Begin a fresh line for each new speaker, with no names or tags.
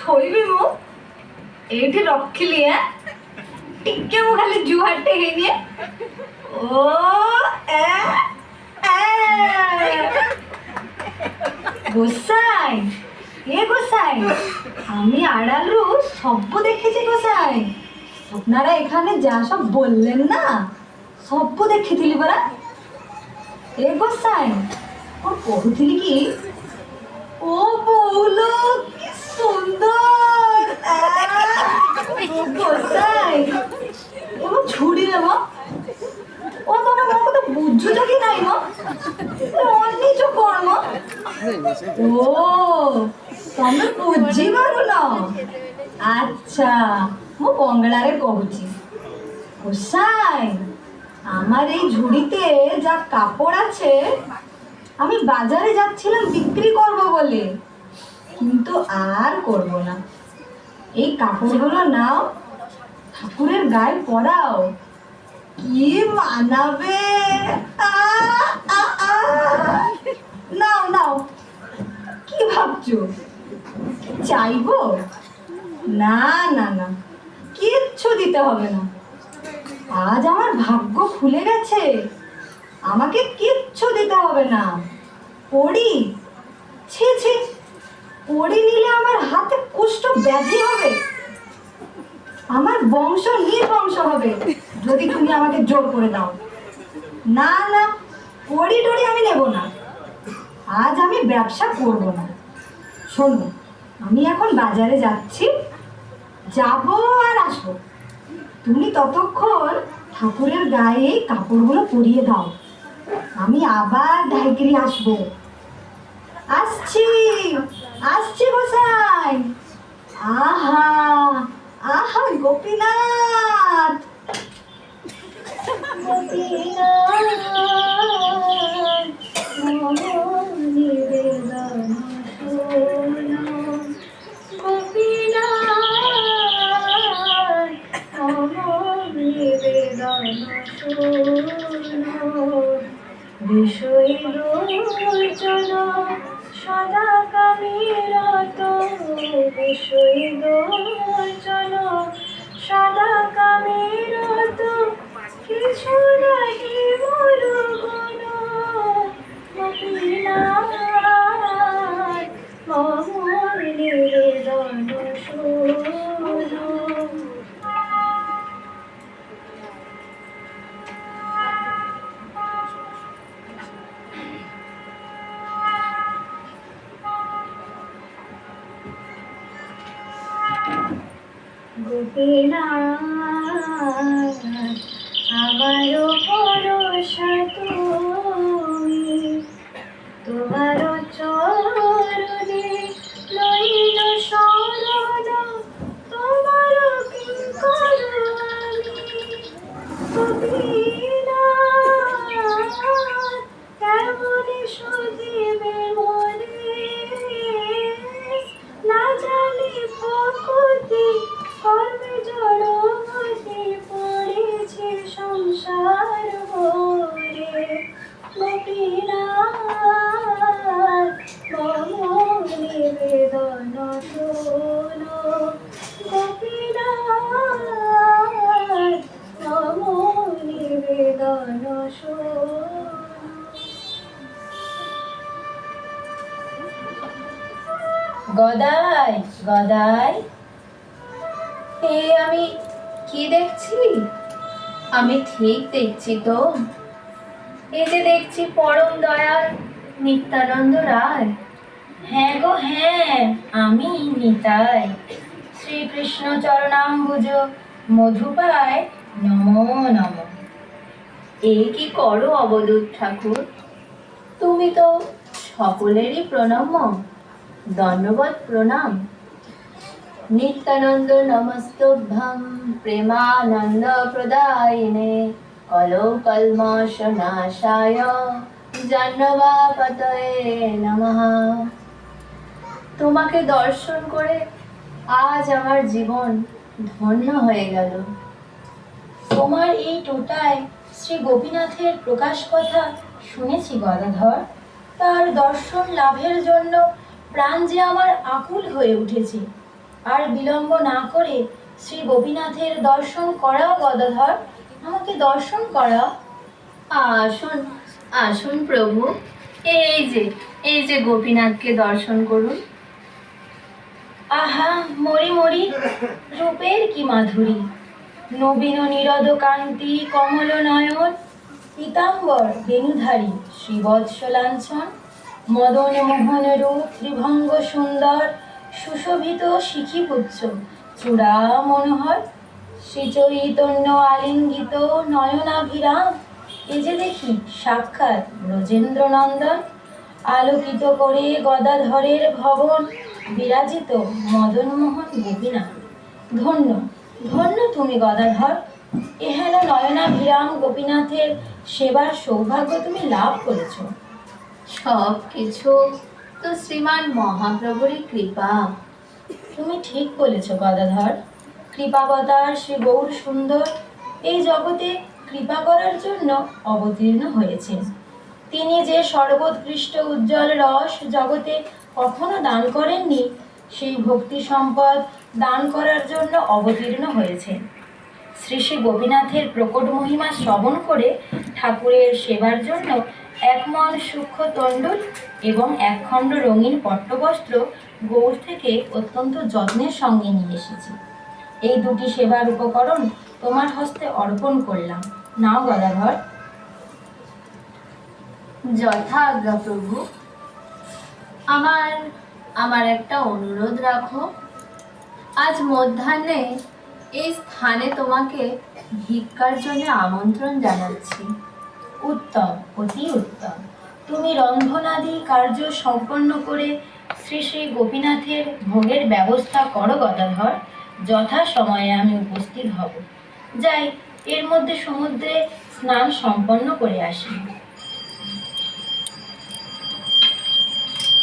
ଥୋଇବି ମୁଁ ଏଇଠି ରଖିଲି। ଟିକେ ମୁଁ ଖାଲି ଜୁହାରଟେ ହେଇନିଏ। ଓ ଏ গোসাই, এ গোসাই, আমি আড়ালু সব দেখেছি গোসাই। আপনারা এখানে যা সব বললেন না সব দেখিଥିଲି পরা। এ গোসাই ও কহুଥିଲି কি ও বউলো কি সুন্দর। গোসাই এমন ছুড়ি রে মা। ও তোমরা ମୋ କଥା ବୁଝୁଛ କି ନାଇଁ ମ? ଅନିଚ କଣ ମ? ଓ ତମେ ବୁଝିପାରୁନ? আচ্ছা ମୁଁ বংলারে কହୁছি। গোসাই আমার এই ঝুড়িতে যা কাপড় আছে আমি বাজারে যাচ্ছিলাম বিক্রি করব বলে, কিন্তু আর করব না। এই কাপড়গুলো নাও, ঠাকুরের গায়ে পরাও, কি মানাবে। নাও নাও। কি ভাবছো চাইবো? না না না, কিচ্ছু দিতে হবে না। আজ আমার ভাগ্য খুলে গেছে, আমাকে কিচ্ছু দিতে হবে না। পড়ি ছি ছি, পড়ি নিলে আমার হাতে কুষ্ঠ ব্যাধি হবে, আমার বংশ নির্বংশ হবে যদি তুমি আমাকে জোর করে দাও। না না, পড়ি টড়ি আমি নেব না। আজ আমি ব্যবসা করব না। শোনো, আমি এখন বাজারে যাচ্ছি, যাব আর আসবো। তুমি ততক্ষণ ঠাকুরের গায়ে কাপড়গুলো পরিয়ে দাও, আমি আবার ঢাইকেরি আসবো। আসছি আসছি গোসাই। আহা আহা গোপীনাথ, বিষয় লোচন সদা কামিরত, বিষয় লোচন সদা কামিরত, কিছু নাহি মোর গুণ গোপীনাথ, মম নিবেদন শোনো। গোপীনাথ আমারও ভরসা তুমি, তোমার চরণে লইল শরণ, তোমার কিঙ্কর আমি। গোপীনাথ কেমন সুজিবে মনে, না জানি প্রকৃতি কর্মে জড়মতি পড়েছে সংসার ভরে। গোপীনাথ মম নিবেদন শোনো, গোপীনাথ মম নিবেদন শোনো।
গদাই গদাই, এ আমি কি দেখছি? আমি ঠিক দেখছি তো? এই যে দেখছি পরম দয়াল নিত্যানন্দ রায়। হ্যাঁ গো হ্যাঁ, আমি নিতাই। শ্রীকৃষ্ণ চরণাম্বুজ মধুপায় নমো নমঃ। এই কি করো অবধূত ঠাকুর, তুমি তো সকলেরই প্রণম্য, দণ্ডবৎ প্রণাম। নিত্যানন্দ নমস্তুভ্যং প্রেমানন্দ প্রদায়িনে, কলৌ কল্মষ নাশায় জাহ্নবাপতয়ে নমঃ। তোমাকে দর্শন করে আজ আমার জীবন ধন্য হয়ে গেল। তোমার এই টোটায় শ্রী গোপীনাথের প্রকাশ কথা শুনেছি গদাধর, তার দর্শন লাভের জন্য প্রাণ যে আমার আকুল হয়ে উঠেছে। আর বিলম্ব না করে শ্রী গোপীনাথের দর্শন করাও গদাধর, আমাকে দর্শন করা।
আসুন আসুন প্রভু, এই যে এই যে গোপীনাথকে দর্শন করুন।
আহা, মরি মরি, রূপের কি মাধুরী! নবীন নীরদ কান্তি, কমল নয়ন, পীতাম্বর বেণুধারী শ্রীবৎস লাঞ্ছন, মদন মোহন রূপ ত্রিভঙ্গ সুন্দর, সুশোভিত শিখিপুচ্ছ চূড়া মনোহর, শ্রীচৈতন্য আলিঙ্গিত নয়নাভিরাম, এ যে দেখি সাক্ষাৎ ব্রজেন্দ্র নন্দন। আলোকিত করে গদাধরের ভবন, বিরাজিত মদনমোহন গোপীনাথ। ধন্য ধন্য তুমি গদাধর, এহেন নয়নাভিরাম গোপীনাথের সেবার সৌভাগ্য তুমি লাভ করেছ।
সব কিছু তো শ্রীমান মহাপ্রভুরই কৃপা।
তুমি ঠিক বলেছ গদাধর, কৃপাবতার শ্রী গৌর সুন্দর এই জগতে কৃপা করার জন্য অবতীর্ণ হয়েছেন। তিনি যে সর্বোৎকৃষ্ট উজ্জ্বল রস জগতে কখনো দান করেননি, সেই ভক্তি সম্পদ দান করার জন্য অবতীর্ণ হয়েছেন। শ্রী শ্রী গোপীনাথের প্রকট মহিমা শ্রবণ করে ঠাকুরের সেবার জন্য এক মন সূক্ষ্ম তণ্ডুল এবং একখণ্ড রঙিন পট্টবস্ত্র গৌড় থেকে অত্যন্ত যত্নের সঙ্গে নিয়ে এসেছি। এই দুটি সেবার উপকরণ তোমার হস্তে অর্পণ করলাম, নাও গদাধর।
যথা আজ্ঞা প্রভু। আমার আমার একটা অনুরোধ রাখো। আজ মধ্যাহ্নে এই স্থানে তোমাকে ভিক্ষার জন্য আমন্ত্রণ জানাচ্ছি।
উত্তম, অতি উত্তম। তুমি রন্ধনাদি কার্য সম্পন্ন করে শ্রী শ্রী গোপীনাথের ভোগের ব্যবস্থা করো গদাধর, যথা সময়ে আমি উপস্থিত হব। যাই, এর মধ্যে সমুদ্রে স্নান সম্পন্ন করে আসি।